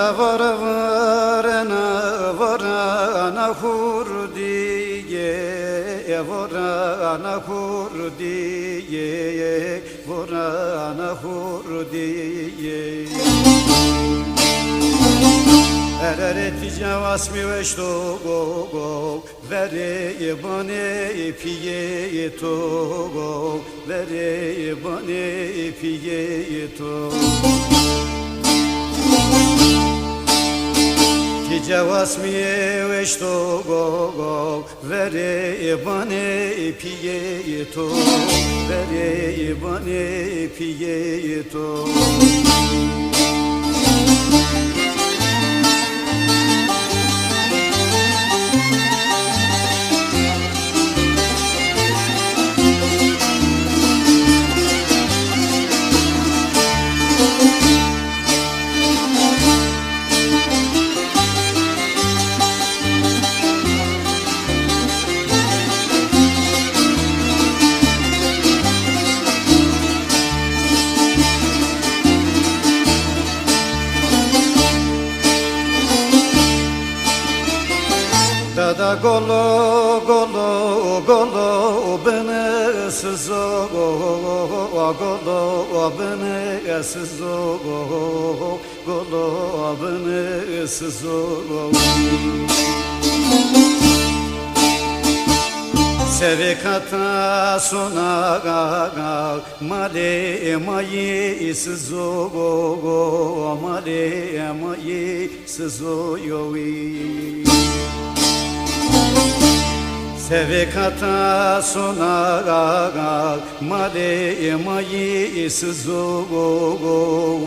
da varana hurdiye varana hurdiye varana hurdiye ereti javasmi veşto go vere bane piye to vere bane piye to ki javasmi veşto go vere bane piye to vere bane piye to da golo beni sizo golo beni sizo golo beni sizo Sevekata sona male mayi sizo male mayi sizo yowi Sevekata sona male mayi sizo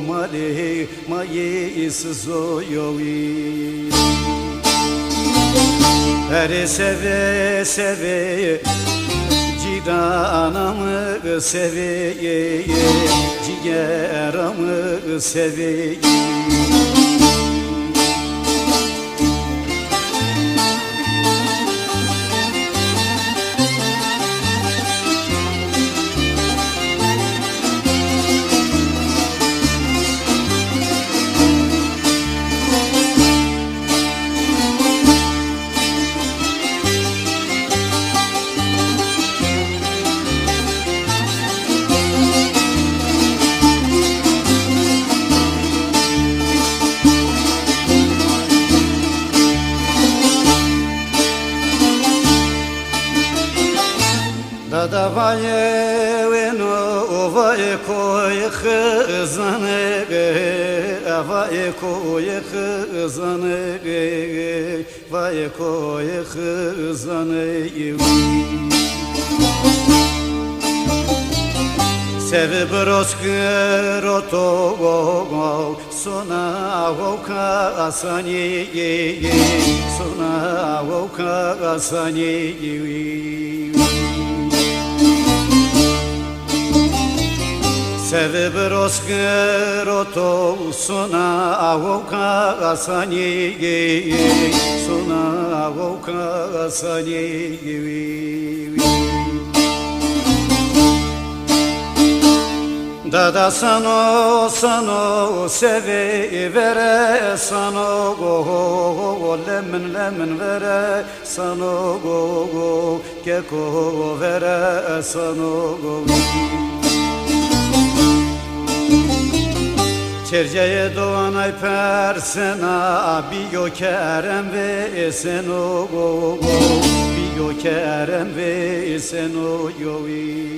male mayi sizo yowi her seve cidanamı seveye ciğeramı seveye da vaye no vaye koy khazane vaye koy khazane vaye koy khazane Seve broskroto sona voka asani sona voka asani Seve broskroto sona voka asani sona voka asani Da sano seve vere sano go lemin vere sano go keko vere sano go Çerceye doğan ay persena biyo kerem ve seno go biyo kerem ve seno yovi